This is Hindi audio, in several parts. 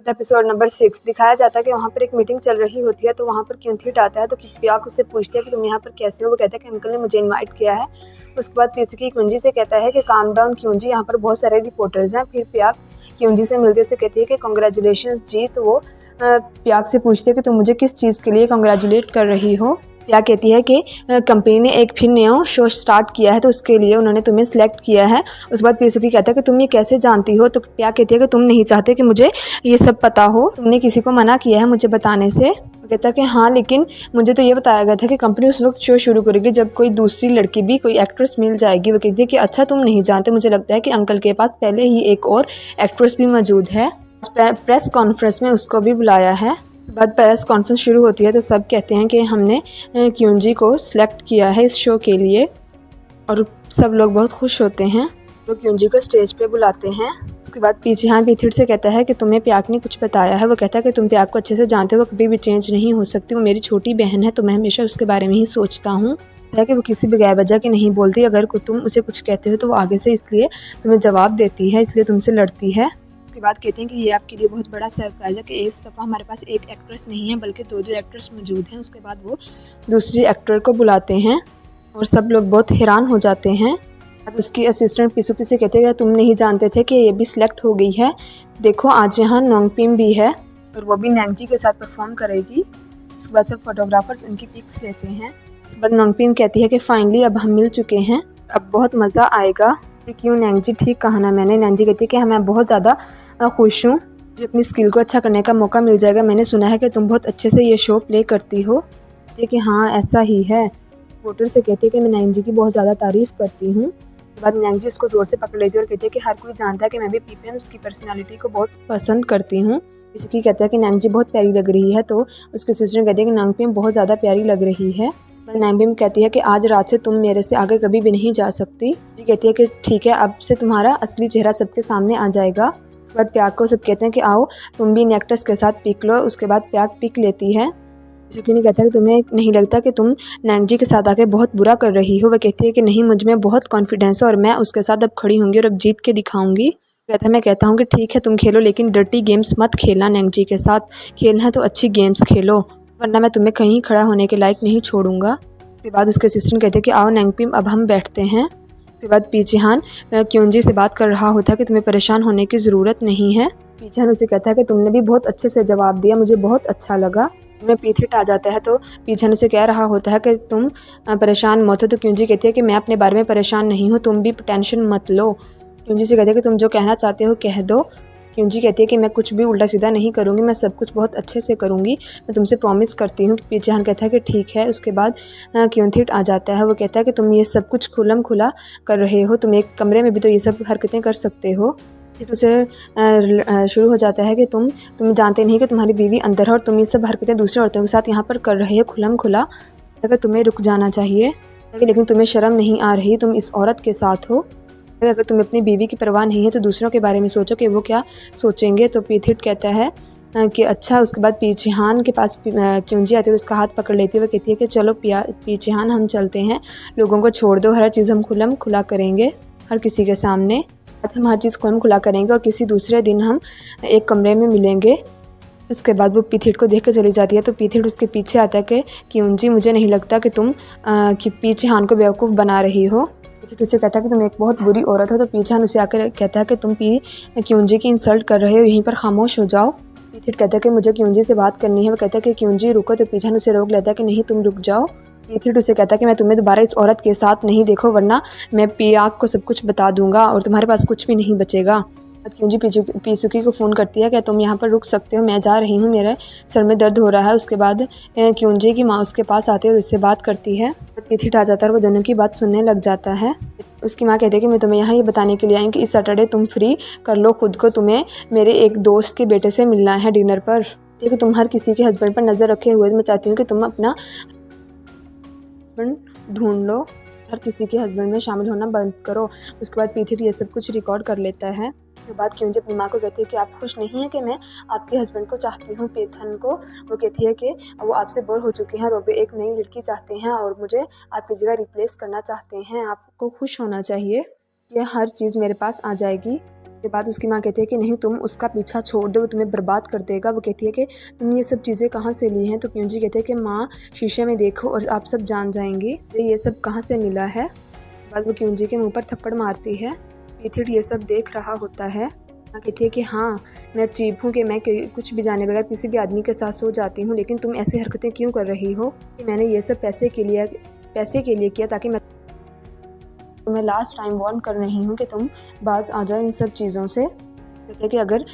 एपिसोड नंबर 6 दिखाया जाता है कि वहाँ पर एक मीटिंग चल रही होती है। तो वहाँ पर क्यूंथिट आता है तो प्याक उससे पूछती है कि तुम यहाँ पर कैसे हो। वो कहता है कि अंकल ने मुझे इनवाइट किया है। उसके बाद प्यूकी क्यूंजी से कहता है कि काम डाउन क्यूंजी, यहाँ पर बहुत सारे रिपोर्टर्स हैं। फिर प्याक क्यूंजी से मिलते से कहती है कि कॉन्ग्रेचुलेशन जी। तो वो प्याक से पूछती है कि तुम मुझे किस चीज़ के लिए कॉन्ग्रेचुलेट कर रही हो। प्या कहती है कि कंपनी ने एक फिर नया शो स्टार्ट किया है तो उसके लिए उन्होंने तुम्हें सिलेक्ट किया है। उसके बाद प्यूकी कहता है कि तुम ये कैसे जानती हो। तो प्या कहती है कि तुम नहीं चाहते कि मुझे ये सब पता हो, तुमने किसी को मना किया है मुझे बताने से। वो कहता है कि हाँ, लेकिन मुझे तो ये बताया गया था कि कंपनी उस वक्त शो शुरू करेगी जब कोई दूसरी लड़की भी, कोई एक्ट्रेस मिल जाएगी। वो कहती है कि अच्छा तुम नहीं जानते, मुझे लगता है कि अंकल के पास पहले ही एक और एक्ट्रेस भी मौजूद है। प्रेस कॉन्फ्रेंस में उसको भी बुलाया है। बाद प्रेस कॉन्फ्रेंस शुरू होती है तो सब कहते हैं कि हमने क्यूंजी को सिलेक्ट किया है इस शो के लिए, और सब लोग बहुत खुश होते हैं। तो क्यूंजी को स्टेज पे बुलाते हैं। उसके बाद पीछे हाँ पीथिड़ से कहता है कि तुम्हें प्याक ने कुछ बताया है। वो कहता है कि तुम प्याक को अच्छे से जानते हो, वो कभी भी चेंज नहीं हो सकती, वो मेरी छोटी बहन है तो मैं हमेशा उसके बारे में ही सोचता हूँ। है कि वो किसी भी गैर वजह की नहीं बोलती, अगर तुम उसे कुछ कहते हो तो वो आगे से इसलिए तुम्हें जवाब देती है, इसलिए तुमसे लड़ती है। उसके बाद कहते हैं कि ये आपके लिए बहुत बड़ा सरप्राइज़ है कि इस दफ़ा हमारे पास एक एक्ट्रेस नहीं है बल्कि दो एक्ट्रेस मौजूद हैं। उसके बाद वो दूसरी एक्टर को बुलाते हैं और सब लोग बहुत हैरान हो जाते हैं। बाद उसकी असिस्टेंट पिसुकी से कहते हैं कि तुम नहीं जानते थे कि ये भी सिलेक्ट हो गई है, देखो आज यहाँ नोंगपिम भी है और वो भी नैंगजी के साथ परफॉर्म करेगी। उसके बाद सब फोटोग्राफर्स उनकी पिक्स लेते हैं। उसके बाद नोंगपिम कहती है कि फाइनली अब हम मिल चुके हैं, अब बहुत मज़ा आएगा। क्यों नैंगजी, ठीक कहा ना मैंने। नैंगजी कहती है कि मैं बहुत ज़्यादा खुश हूँ, मुझे अपनी स्किल को अच्छा करने का मौका मिल जाएगा। मैंने सुना है कि तुम बहुत अच्छे से ये शो प्ले करती हो। कहती है कि हाँ ऐसा ही है। वोटर से कहती है कि मैं नैंगजी की बहुत ज़्यादा तारीफ़ करती हूँ। उसके बाद नैंगजी उसको ज़ोर से पकड़ लेती है और कहती है कि हर कोई जानता है कि मैं भी पीपीएम्स की पर्सनालिटी को बहुत पसंद करती हूँ। इसकी कहता है कि नैंगजी बहुत प्यारी लग रही है, तो उसके सिस्टर कहती है कि नोंगपिम बहुत ज़्यादा प्यारी लग रही है। नोंगपिम कहती है कि आज रात से तुम मेरे से आगे कभी भी नहीं जा सकती। जी कहती है कि ठीक है, अब से तुम्हारा असली चेहरा सबके सामने आ जाएगा। उसके बाद प्याक को सब कहते हैं कि आओ तुम भी इन एक्ट्रेस के साथ पिक लो। उसके बाद प्याक पिक लेती है। नहीं कहता कि तुम्हें नहीं लगता कि तुम नैंगजी के साथ आके बहुत बुरा कर रही हो। वह कहती है कि नहीं, मुझ में बहुत कॉन्फिडेंस है और मैं उसके साथ अब खड़ी होंगी और अब जीत के दिखाऊंगी। कहता है मैं कहता हूँ कि ठीक है तुम खेलो, लेकिन डर्टी गेम्स मत खेलना नैंगजी के साथ, खेलना है तो अच्छी गेम्स खेलो, वरना मैं तुम्हें कहीं खड़ा होने के लायक नहीं छोड़ूंगा। उसके बाद उसके असिस्टेंट कहते हैं कि आओ नैंगपिम अब हम बैठते हैं। उसके बाद पीचिहान क्यूंजी से बात कर रहा होता है कि तुम्हें परेशान होने की ज़रूरत नहीं है। पीचिहान उसे कहता है कि तुमने भी बहुत अच्छे से जवाब दिया, मुझे बहुत अच्छा लगा। में पीथिट आ जाता है तो पीछे उसे कह रहा होता है कि तुम परेशान मत हो। तो क्यूंजी कहती है कि मैं अपने बारे में परेशान नहीं हूँ, तुम भी टेंशन मत लो। क्यूंजी से कहती है कि तुम जो कहना चाहते हो कह दो। क्यूंजी कहती है कि मैं कुछ भी उल्टा सीधा नहीं करूँगी, मैं सब कुछ बहुत अच्छे से करूँगी, मैं तुमसे प्रॉमिस करती हूँ। पीछेहान कहता है कि ठीक है। उसके बाद क्यूंथिट आ जाता है। वो कहता है कि तुम ये सब कुछ खुलम खुला कर रहे हो, तुम एक कमरे में भी तो ये सब हरकतें कर सकते हो। फिर उसे शुरू हो जाता है कि तुम जानते नहीं कि तुम्हारी बीवी अंदर है और तुम ये सब हरकतें दूसरी औरतों के साथ यहाँ पर कर रहे हो खुलम खुला। अगर तुम्हें रुक जाना चाहिए, लेकिन तुम्हें शर्म नहीं आ रही, तुम इस औरत के साथ हो। अगर तुम्हें अपनी बीवी की परवाह नहीं है तो दूसरों के बारे में सोचो कि वो क्या सोचेंगे। तो पीथिट कहता है कि अच्छा। उसके बाद पीचिहान के पास क्यूंजी आती है, उसका हाथ पकड़ लेती है। वो कहती है कि चलो पीचिहान हम चलते हैं, लोगों को छोड़ दो, हर चीज़ हम खुलम खुला करेंगे हर किसी के सामने। हम हर चीज़ खुलम खुला करेंगे और किसी दूसरे दिन हम एक कमरे में मिलेंगे। उसके बाद वो पीथिट को देख कर चली जाती है। तो पीथिट उसके पीछे आता है कि क्यूंजी मुझे नहीं लगता कि तुम पीचिहान को बेवकूफ़ बना रही हो। पीथिट उसे कहता है कि तुम एक बहुत बुरी औरत हो। तो पीचिहान उसे आकर कहता है कि तुम क्यूंजी की इंसल्ट कर रहे हो, यहीं पर खामोश हो जाओ। पीथिट कहता है कि मुझे क्यूंजी से बात करनी है। वो कहता है कि क्यूंजी रुको। तो पीचिहान उसे रोक लेता है कि नहीं तुम रुक जाओ। पीथिट उसे कहता है कि मैं तुम्हें दोबारा इस औरत के साथ नहीं देखो, वरना मैं पियाक को सब कुछ बता दूंगा और तुम्हारे पास कुछ भी नहीं बचेगा। क्यूंजी पीसुकी को फ़ोन करती है कि तुम यहाँ पर रुक सकते हो, मैं जा रही हूँ, मेरे सर में दर्द हो रहा है। उसके बाद क्यूंजी की माँ उसके पास आती है और उससे बात करती है। पीथिट आ जाता है और वो दोनों की बात सुनने लग जाता है। उसकी माँ कहती है कि मैं तुम्हें यहाँ ये बताने के लिए आई हूँ कि इस सैटरडे तुम फ्री कर लो खुद को, तुम्हें मेरे एक दोस्त के बेटे से मिलना है डिनर पर। देखो तुम हर किसी के हस्बैंड पर नज़र रखे हुए, मैं चाहती हूँ कि तुम अपना ढूंढ लो, हर किसी के हस्बैंड में शामिल होना बंद करो। उसके बाद पीथिट ये सब कुछ रिकॉर्ड कर लेता है। उसके बाद क्यूंजी अपनी माँ को कहती है कि आप खुश नहीं हैं कि मैं आपके हस्बैंड को चाहती हूँ, पेथन को। वो कहती है कि वो आपसे बोर हो चुके हैं और वो भी एक नई लड़की चाहते हैं और मुझे आपकी जगह रिप्लेस करना चाहते हैं। आपको खुश होना चाहिए कि हर चीज़ मेरे पास आ जाएगी। के बाद उसकी माँ कहती है कि नहीं तुम उसका पीछा छोड़ दो, वो तुम्हें बर्बाद कर देगा। वो कहती है कि तुम ये सब चीज़ें कहाँ से ली हैं। तो क्यूंजी कहते हैं कि माँ शीशे में देखो और आप सब जान जाएंगी ये सब कहाँ से मिला है। बाद वो क्यूंजी के मुंह पर थप्पड़ मारती है। पीथिट ये सब देख रहा होता है। माँ कहती है कि हाँ मैं चीप हूँ कि मैं कुछ भी जाने बगैर किसी भी आदमी के साथ सो जाती हूँ, लेकिन तुम ऐसी हरकतें क्यों कर रही हो। कि मैंने ये सब पैसे के लिए किया ताकि मैं तुम्हें लास्ट टाइम वार्न कर रही हूँ कि तुम बाज आ जाओ इन सब चीज़ों से। कहते हैं कि अगर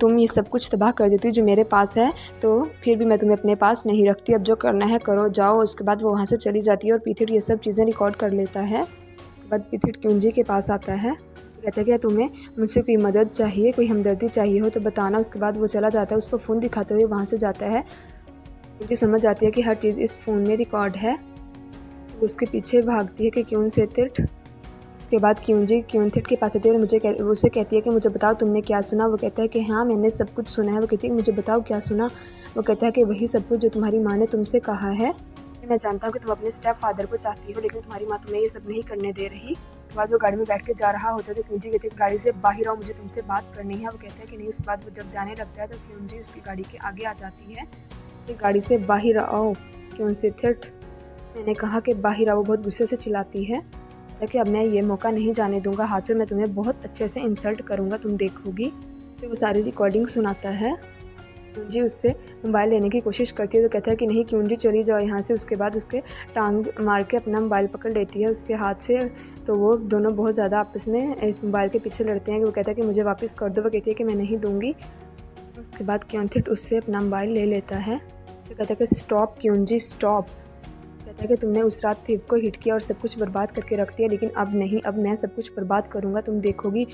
तुम ये सब कुछ तबाह कर देती जो मेरे पास है तो फिर भी मैं तुम्हें अपने पास नहीं रखती, अब जो करना है करो जाओ। उसके बाद वो वहाँ से चली जाती है और पीथिट ये सब चीज़ें रिकॉर्ड कर लेता है। उसके बाद पीथिट क्यूंजी के पास आता है। कहता है कि तुम्हें मुझसे कोई मदद चाहिए, कोई हमदर्दी चाहिए हो तो बताना। उसके बाद वो चला जाता है, उसको फ़ोन दिखाते हुए वहाँ से जाता है। क्योंकि समझ आती है कि हर चीज़ इस फ़ोन में रिकॉर्ड है। तो उसके पीछे भागती है कि क्यून से तिट। उसके बाद क्यूंजी क्यूनथिट के पास आती है और उसे कहती है कि मुझे बताओ तुमने क्या सुना। वो कहता है कि हाँ मैंने सब कुछ सुना है। वो कहती है मुझे बताओ क्या सुना। वो कहता है कि वही सब कुछ जो तुम्हारी माँ ने तुमसे कहा है। मैं जानता हूँ कि तुम अपने स्टेप फादर को चाहती हो, लेकिन तुम्हारी माँ तुम्हें ये सब नहीं करने दे रही। उसके बाद वो गाड़ी में बैठ के जा रहा होता है तो क्यूंजी कहती है गाड़ी से बाहर आओ, मुझे तुमसे बात करनी है। वो कहता है कि नहीं। उसके बाद वो जब जाने लगता है तो क्यूंजी उसकी गाड़ी के आगे आ जाती है कि गाड़ी से बाहर आओ क्यूनथिट, मैंने कहा कि बाहर आओ। बहुत गुस्से से चिल्लाती है कि अब मैं ये मौका नहीं जाने दूंगा, हाथ से मैं तुम्हें बहुत अच्छे से इंसल्ट करूंगा, तुम देखोगी। तो वो सारी रिकॉर्डिंग सुनाता है। क्यूंजी उससे मोबाइल लेने की कोशिश करती है तो कहता है कि नहीं क्यूंजी चली जाओ यहाँ से। उसके बाद उसके टांग मार के अपना मोबाइल पकड़ लेती है उसके हाथ से। तो वो दोनों बहुत ज़्यादा आपस में इस मोबाइल के पीछे लड़ते हैं कि वो कहता है कि मुझे वापस कर दो। वो कहती है कि मैं नहीं दूँगी। उसके बाद क्यूनथिट उससे अपना मोबाइल ले लेता है। उसे कहता है कि स्टॉप क्यूंजी स्टॉप। कहता है कि तुमने उस रात थीव को हिट किया और सब कुछ बर्बाद करके रख दिया, लेकिन अब नहीं, अब मैं सब कुछ बर्बाद करूँगा, तुम देखोगी।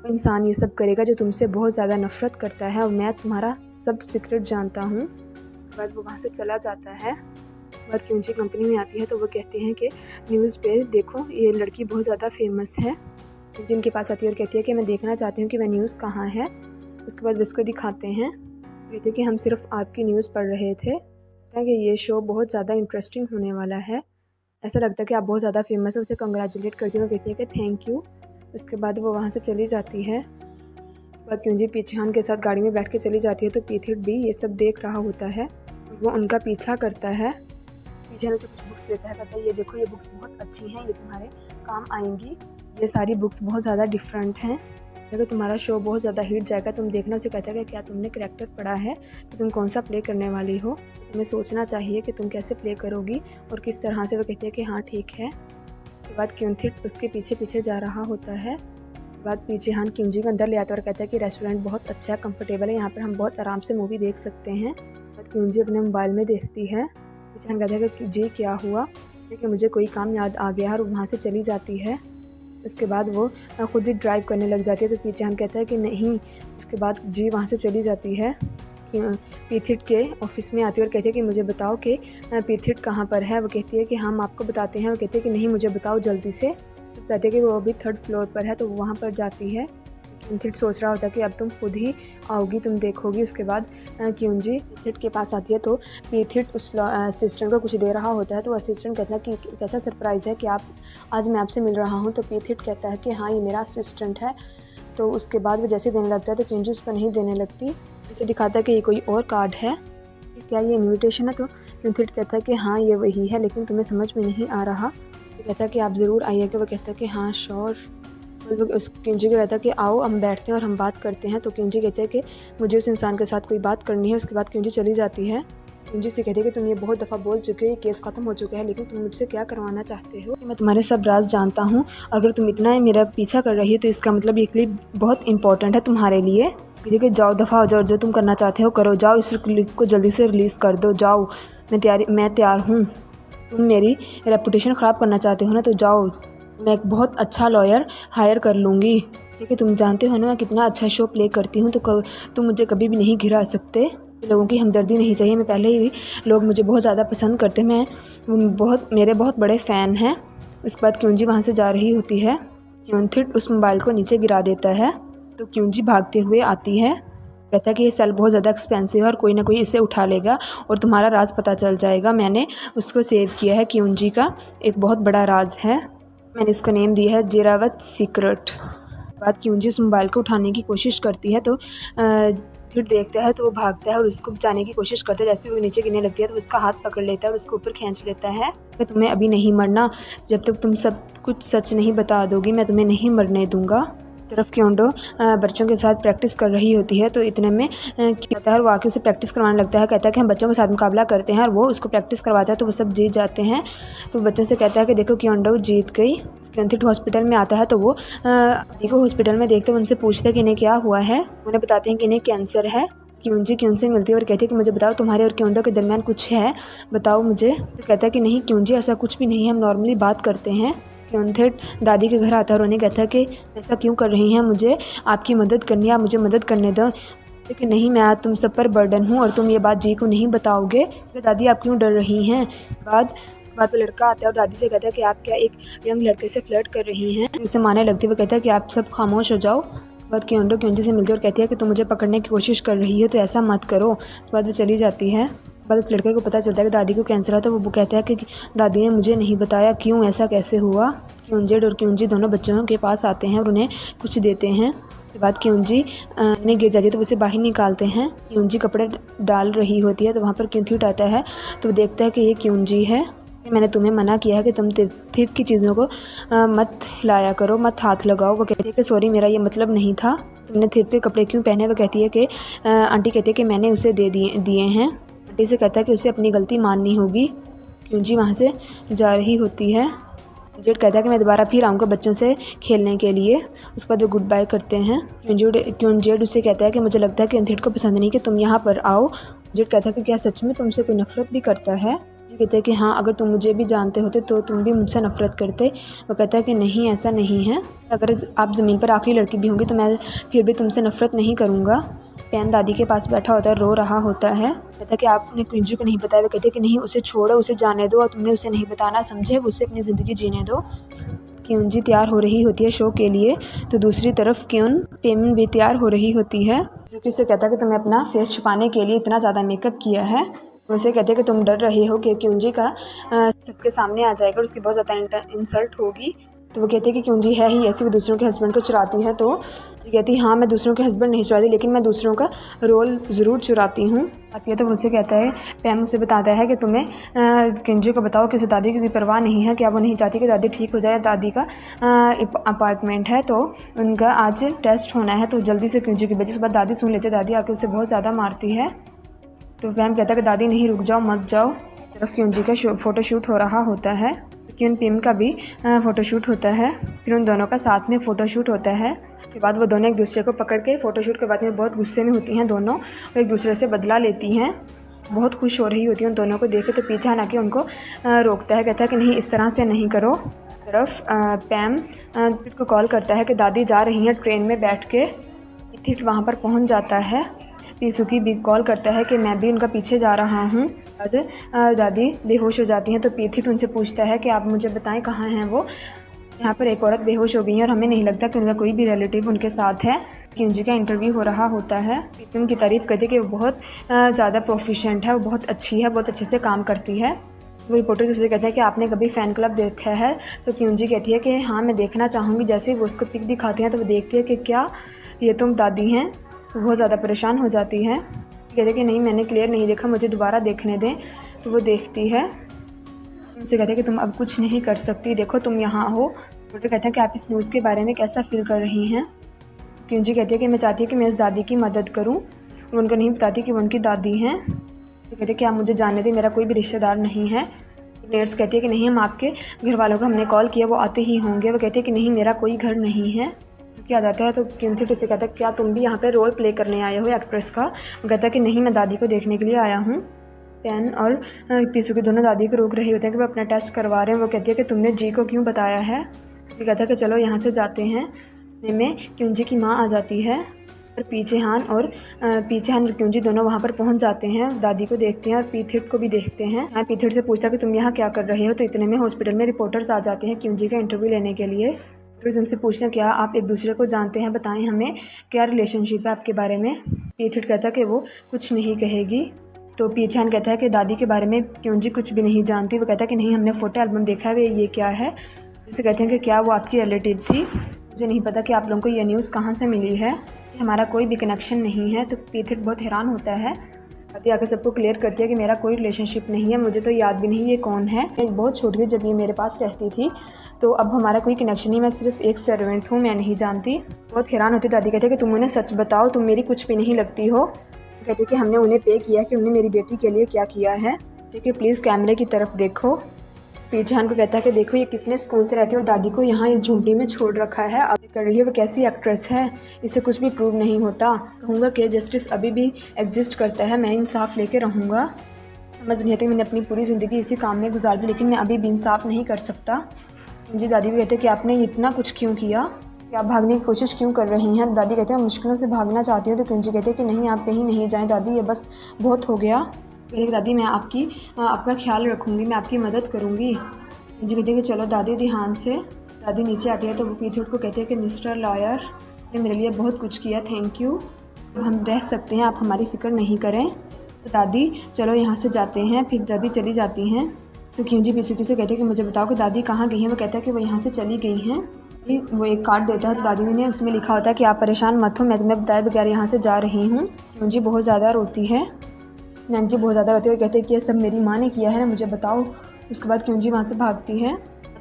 इंसान ये सब करेगा जो तुमसे बहुत ज़्यादा नफरत करता है और मैं तुम्हारा सब सीक्रेट जानता हूँ। उसके बाद वो वहाँ से चला जाता है। उसके बाद क्यूंजी कंपनी में आती है तो वो कहते हैं कि न्यूज़ पे देखो ये लड़की बहुत ज़्यादा फेमस है। जिनके पास आती है और कहती है कि मैं देखना चाहती हूँ कि वह न्यूज़ कहाँ है। उसके बाद उसको दिखाते हैं, कहते हैं कि हम सिर्फ आपकी न्यूज़ पढ़ रहे थे कि ये शो बहुत ज़्यादा इंटरेस्टिंग होने वाला है, ऐसा लगता है कि आप बहुत ज़्यादा फेमस है। उसे कंग्रेचुलेट करती है। वो कहती है कि थैंक यू। उसके बाद वो वहाँ से चली जाती है। उसके बाद क्यूंजी पीछान के साथ गाड़ी में बैठ के चली जाती है तो पीथिट भी ये सब देख रहा होता है और वो उनका पीछा करता है। पीछे उसे कुछ बुक्स देता है, कहता है ये देखो ये बुक्स बहुत अच्छी हैं, ये तुम्हारे काम आएंगी, ये सारी बुक्स बहुत ज़्यादा डिफरेंट हैं, अगर तुम्हारा शो बहुत ज़्यादा हिट जाएगा तुम देखना। उसे कहता है कि क्या तुमने करैक्टर पढ़ा है कि तुम कौन सा प्ले करने वाली हो, तुम्हें सोचना चाहिए कि तुम कैसे प्ले करोगी और किस तरह से। वो कहती है कि हाँ ठीक है। उसके बाद क्यूनथिट उसके पीछे पीछे जा रहा होता है। उसके बाद पीछे हान क्यूंजी को अंदर ले आता है और कहता है कि रेस्टोरेंट बहुत अच्छा है, कंफर्टेबल है, यहाँ पर हम बहुत आराम से मूवी देख सकते हैं। बाद क्यूंजी अपने मोबाइल में देखती है। पीछे हान कहता है कि जी क्या हुआ, कि मुझे कोई काम याद आ गया और वहाँ से चली जाती है। उसके बाद वो खुद ही ड्राइव करने लग जाती है तो पीछे हान कहता है कि नहीं। उसके बाद जी वहाँ से चली जाती है। पीथिट के ऑफिस में आती है और कहती है कि मुझे बताओ कि पीथिट कहाँ पर है। वो कहती है कि हम आपको बताते हैं। वो कहती है कि नहीं मुझे बताओ जल्दी से। सब बताती है कि वो अभी 3rd फ्लोर पर है तो वो वहाँ पर जाती है। पीथिट सोच रहा होता है कि अब तुम खुद ही आओगी, तुम देखोगी। उसके बाद क्यूंजी पीथिट के पास आती है तो पीथिट उस असिस्टेंट को कुछ दे रहा होता है तो असिस्टेंट कहता है कि कैसा सरप्राइज़ है कि आप आज मैं आपसे मिल रहा हूँ। तो पीथिट कहता है कि हाँ ये मेरा असिस्टेंट है। तो उसके बाद वो जैसे देने लगता है तो क्यूंजी उसको नहीं देने लगती। इसे दिखाता है कि ये कोई और कार्ड है, क्या ये इनविटेशन है। तो क्यूनथिट कहता है कि हाँ ये वही है, लेकिन तुम्हें समझ में नहीं आ रहा। वो कहता है कि आप ज़रूर आइएगा। वो कहता है कि हाँ श्योर। उस क्यूंजी को कहता है कि आओ हम बैठते हैं और हम बात करते हैं। तो क्यूंजी कहते हैं कि मुझे उस इंसान के साथ कोई बात करनी है। उसके बाद क्यूंजी चली जाती है। क्यूंजी से कहती है कि तुम ये बहुत दफ़ा बोल चुके हो, ये केस ख़त्म हो चुका है, लेकिन तुम मुझसे क्या करवाना चाहते हो। मैं तुम्हारे सब राज जानता हूँ, अगर तुम इतना मेरा पीछा कर रही हो तो इसका मतलब ये क्लिप बहुत इंपॉर्टेंट है तुम्हारे लिए। कि जाओ दफ़ा हो जाओ, जो तुम करना चाहते हो करो, जाओ इस क्लिप को जल्दी से रिलीज़ कर दो, जाओ मैं तैयार हूँ। तुम मेरी रेपुटेशन ख़राब करना चाहते हो ना तो जाओ, मैं एक बहुत अच्छा लॉयर हायर कर लूँगी। ठीक है, तुम जानते हो ना मैं कितना अच्छा शो प्ले करती हूँ, तो तुम मुझे कभी भी नहीं गिरा सकते। लोगों की हमदर्दी नहीं चाहिए, मैं पहले ही लोग मुझे बहुत ज़्यादा पसंद करते हैं, मेरे बहुत बड़े फ़ैन हैं। उसके बाद क्यूंजी वहाँ से जा रही होती है। क्यूनथिट उस मोबाइल को नीचे गिरा देता है तो क्यूंजी भागते हुए आती है। कहता है कि ये सेल बहुत ज़्यादा एक्सपेंसिव है और कोई ना कोई इसे उठा लेगा और तुम्हारा राज पता चल जाएगा। मैंने उसको सेव किया है, क्यूंजी का एक बहुत बड़ा राज है, मैंने इसको नेम दिया है जिरावत सीक्रेट। बाद क्यूंजी उस मोबाइल को उठाने की कोशिश करती है तो फिर देखता है तो वो भागता है और उसको बचाने की कोशिश करता है। जैसे वो नीचे गिरने लगती है तो उसका हाथ पकड़ लेता है और उसको ऊपर खींच लेता है कि तुम्हें अभी नहीं मरना, जब तक तुम सब कुछ सच नहीं बता दोगी मैं तुम्हें नहीं मरने दूंगा। तरफ क्योंडो बच्चों के साथ प्रैक्टिस कर रही होती है तो इतने में कहता है और वाकई से प्रैक्टिस करवाने लगता है। कहता है कि हम बच्चों के साथ मुकाबला करते हैं और वो उसको प्रैक्टिस करवाता है तो वो सब जीत जाते हैं। तो बच्चों से कहता है कि देखो क्योंडो जीत गई। क्योंथिट हॉस्पिटल में आता है तो वो को हॉस्पिटल में देखते हुए उनसे पूछते हैं कि इन्हें क्या हुआ है। उन्हें बताते हैं कि इन्हें कैंसर है। क्यूंजी क्यून मिलती है और कहती है कि मुझे बताओ तुम्हारे और क्योंडो के दरमियान कुछ है, बताओ मुझे। तो कहता है कि नहीं क्यूंजी ऐसा कुछ भी नहीं है, हम नॉर्मली बात करते हैं। क्योंथिट दादी के घर आता है और उन्हें कहता है कि ऐसा क्यों कर रही हैं, मुझे आपकी मदद करनी है, आप मुझे मदद करने दो। लेकिन नहीं मैं आज तुम सब पर बर्डन हूँ और तुम ये बात जी को नहीं बताओगे कि दादी आप क्यों डर रही हैं। बाद तो लड़का आता है और दादी से कहता है कि आप क्या एक यंग लड़के से फ्लर्ट कर रही हैं। उसे मारने लगती है। वो कहता है कि आप सब खामोश हो जाओ। बाद क्योंडो क्यूंजी से मिलती है और कहती है कि तुम मुझे पकड़ने की कोशिश कर रही है तो ऐसा मत करो। बाद वो चली जाती है। बाद उस लड़के को पता चलता है कि दादी को कैंसर है तो वो कहता है कि दादी ने मुझे नहीं बताया, क्यों ऐसा कैसे हुआ। क्यूंजेड और क्यूंजी दोनों बच्चों के पास आते हैं और उन्हें कुछ देते हैं। उसके बाद क्यूंजी में गिर जाती है तो उसे बाहर निकालते हैं। क्यूंजी कपड़े डाल रही होती है तो वहाँ पर क्यूंथिट आता है तो वो देखता है कि ये क्यूंजी है। मैंने तुम्हें मना किया है कि तुम थिप की चीज़ों को मत लाया करो, मत हाथ लगाओ। वो कहती है कि सॉरी मेरा ये मतलब नहीं था, तुमने थिप के कपड़े क्यों पहने। वो कहती है कि आंटी कहती है कि मैंने उसे दे दिए हैं। आंटी से कहता है कि उसे अपनी गलती माननी होगी। क्यूंजी वहाँ से जा रही होती है। जेड कहता है कि मैं दोबारा फिर आऊँगा बच्चों से खेलने के लिए। उसके बाद वो गुड बाय करते हैं। क्यूंजेड उससे कहता है कि मुझे लगता है कि क्यूंथिट को पसंद नहीं कि तुम यहाँ पर आओ। जेड कहता है कि क्या सच में तुमसे कोई नफरत भी करता है। जी कहते हैं कि हाँ, अगर तुम मुझे भी जानते होते तो तुम भी मुझसे नफरत करते। वो कहता है कि नहीं ऐसा नहीं है, अगर आप ज़मीन पर आखिरी लड़की भी होंगी तो मैं फिर भी तुमसे नफरत नहीं करूँगा। पैन दादी के पास बैठा होता है, रो रहा होता है। कहता है कि आपने क्यूंजी को नहीं बताया। वो कहते हैं कि नहीं उसे छोड़ो, उसे जाने दो और तुमने उसे नहीं बताना, समझे, उसे अपनी ज़िंदगी जीने दो। क्यूंजी तैयार हो रही होती है शो के लिए तो दूसरी तरफ क्यून पेमन भी तैयार हो रही होती है। जो कि उससे कहता है कि तुमने अपना फेस छुपाने के लिए इतना ज़्यादा मेकअप किया है। उसे कहते हैं कि तुम डर रही हो कि क्यूंजी का सबके सामने आ जाएगा और उसकी बहुत ज़्यादा इंसल्ट होगी। तो वो कहते हैं कि क्यूंजी है ही ऐसी, वो दूसरों के हस्बैंड को चुराती है। तो कहती है हाँ मैं दूसरों के हस्बैंड नहीं चुराती, लेकिन मैं दूसरों का रोल ज़रूर चुराती हूँ। आती है तो उसे कहता है, पैम उसे बताता है कि तुम्हें क्यूंजी को बताओ कि उसे दादी की कोई परवाह नहीं है, क्या वो नहीं चाहती कि दादी ठीक हो जाए। दादी का अपार्टमेंट है तो उनका आज टेस्ट होना है तो जल्दी से क्यूंजी की वजह से बाद दादी सुन लेते। दादी आके उसे बहुत ज़्यादा मारती है। तो पैम कहता है कि दादी नहीं रुक जाओ, मत जाओ। तरफ क्यूंजी का फ़ोटोशूट हो रहा होता है। क्यून पिम का भी फ़ोटोशूट होता है। फिर उन दोनों का साथ में फ़ोटोशूट होता है। उसके बाद वो दोनों एक दूसरे को पकड़ के फ़ोटोशूट के बाद में बहुत गुस्से में होती हैं दोनों और एक दूसरे से बदला लेती हैं। बहुत खुश हो रही होती हैं उन दोनों को देख के, तो पीछे आना के उनको रोकता है। कहता है कि नहीं इस तरह से नहीं करो। तरफ पैम को कॉल करता है कि दादी जा रही हैं ट्रेन में बैठ के। थिट वहाँ पर पहुँच जाता है। पीसुकी भी कॉल करता है कि मैं भी उनका पीछे जा रहा हूँ। दादी बेहोश हो जाती हैं तो पीथिट उनसे पूछता है कि आप मुझे बताएं कहाँ हैं वो। यहाँ पर एक औरत बेहोश हो गई है और हमें नहीं लगता कि उनका कोई भी रिलेटिव उनके साथ है। क्यूंजी का इंटरव्यू हो रहा होता है। पीथिट उनकी तारीफ़ करती है कि वो बहुत ज़्यादा प्रोफिशेंट है, वो बहुत अच्छी है, बहुत अच्छे से काम करती है। वो रिपोर्टर उससे कहते हैं कि आपने कभी फ़ैन क्लब देखा है। तो क्यूंजी कहती है कि हाँ मैं देखना चाहूँगी। जैसे ही वो उसको पिक दिखाती हैं तो वो देखती है कि क्या ये तुम दादी हैं। वो बहुत ज़्यादा परेशान हो जाती है। कहते हैं कि नहीं मैंने क्लियर नहीं देखा, मुझे दोबारा देखने दें। तो वो देखती है। उनसे कहते हैं कि तुम अब कुछ नहीं कर सकती, देखो तुम यहाँ हो। रिपोर्टर कहते हैं कि आप इस न्यूज़ के बारे में कैसा फील कर रही हैं। क्यूंजी कहती है कि मैं चाहती हूँ कि मैं इस दादी की मदद करूँ और उनको नहीं बताती कि वो उनकी दादी हैं। तो कहते हैं कि आप मुझे जानने दें, मेरा कोई भी रिश्तेदार नहीं है। नर्स कहती है कि नहीं हम आपके घर वालों को हमने कॉल किया, वो आते ही होंगे। वो कहते हैं कि नहीं मेरा कोई घर नहीं है। तो क्या जाता है तो क्यूंथिट से कहता है क्या तुम भी यहाँ पे रोल प्ले करने आए हो एक्ट्रेस का। वो कहता है कि नहीं मैं दादी को देखने के लिए आया हूँ। पैन और पीसू के दोनों दादी को रोक रहे होते हैं कि वो अपना टेस्ट करवा रहे हैं। वो कहती है कि तुमने जी को क्यों बताया है। वो कहता है कि चलो यहाँ से जाते हैं। में क्यूंजी की माँ आ जाती है और पीछे हान और क्यूंजी दोनों वहाँ पर पहुँच जाते हैं। दादी को देखते हैं और पीथिट को भी देखते हैं। हाँ पीथिट से पूछता है कि तुम यहाँ क्या कर रहे हो। तो इतने में हॉस्पिटल में रिपोर्टर्स आ जाते हैं क्यूंजी का इंटरव्यू लेने के लिए। फिर उनसे पूछते हैं क्या आप एक दूसरे को जानते हैं, बताएं हमें क्या रिलेशनशिप है आपके बारे में। पीथिट कहता है कि वो कुछ नहीं कहेगी। तो पीछान कहता है कि दादी के बारे में क्यूंजी कुछ भी नहीं जानती। वो कहता है कि नहीं हमने फ़ोटो एल्बम देखा है, ये क्या है। जिसे कहते हैं कि क्या वो आपकी रिलेटिव थी। मुझे नहीं पता कि आप लोगों को ये न्यूज़ कहाँ से मिली है कि हमारा कोई भी कनेक्शन नहीं है। तो पीथिट बहुत हैरान होता है। दादी आके सबको क्लियर करती है कि मेरा कोई रिलेशनशिप नहीं है, मुझे तो याद भी नहीं ये कौन है। मैं बहुत छोटी थी जब ये मेरे पास रहती थी, तो अब हमारा कोई कनेक्शन नहीं, मैं सिर्फ एक सर्वेंट हूँ, मैं नहीं जानती। बहुत हैरान होती। दादी कहते हैं कि तुम उन्हें सच बताओ, तुम मेरी कुछ भी नहीं लगती हो। कहते कि हमने उन्हें पे किया कि उन्होंने मेरी बेटी के लिए क्या किया है। देखिए प्लीज़ कैमरे की तरफ देखो। पीरजान को कहता है कि देखो ये कितने सुकून से रहती है और दादी को यहाँ इस झुंपड़ी में छोड़ रखा है। अब कर रही है वो कैसी एक्ट्रेस है, इसे कुछ भी प्रूव नहीं होता। कहूँगा कि जस्टिस अभी भी एग्जिस्ट करता है, मैं इंसाफ लेके रहूँगा। समझ नहीं आती, मैंने अपनी पूरी ज़िंदगी इसी काम में गुजार दी, लेकिन मैं अभी भी इंसाफ नहीं कर सकता। मुझे दादी भी कहते हैं कि आपने इतना कुछ क्यों किया, कि आप भागने की कोशिश क्यों कर रही हैं। दादी कहते हैं मुश्किलों से भागना चाहती हूँ। तो कुंजी कहते हैं कि नहीं, आप कहीं नहीं जाएँ दादी, ये बस बहुत हो गया। कहते कि दादी मैं आपका ख्याल रखूँगी, मैं आपकी मदद करूँगी। जी कहते हैं कि चलो दादी ध्यान से। दादी नीचे आती है तो वो पीथिट को कहते हैं कि मिस्टर लॉयर, ने मेरे लिए बहुत कुछ किया, थैंक यू, हम रह सकते हैं, आप हमारी फ़िक्र नहीं करें। तो दादी चलो यहाँ से जाते हैं। फिर दादी चली जाती हैं। तो क्यूंजी पीछे से कहते हैं कि मुझे बताओ कि दादी कहाँ गई हैं। वो कहता है कि वो यहाँ से चली गई हैं। वो एक कार्ड देता है तो दादी ने उसमें लिखा होता है कि आप परेशान मत हो, मैं तुम्हें बताए बगैर यहाँ से जा रही हूँ। क्यूंजी बहुत ज़्यादा रोती है, नैंजी बहुत ज़्यादा रोती है और कहते हैं कि ये सब मेरी माँ ने किया है ना, मुझे बताओ। उसके बाद क्यूंजी वहाँ से भागती है।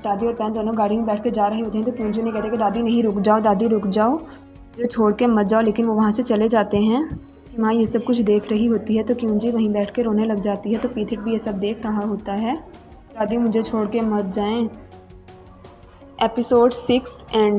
दादी और पैन दोनों गाड़ी में बैठ के जा रहे होते हैं। तो क्यूंजी ने कहते हैं कि दादी नहीं, रुक जाओ दादी, रुक जाओ, मुझे छोड़ के मत जाओ। लेकिन वो वहाँ से चले जाते हैं। कि माँ ये सब कुछ देख रही होती है तो क्यूंजी वहीं बैठ के रोने लग जाती है। तो पीथिट भी ये सब देख रहा होता है। दादी मुझे छोड़ के मत जाएं। Episode 6 and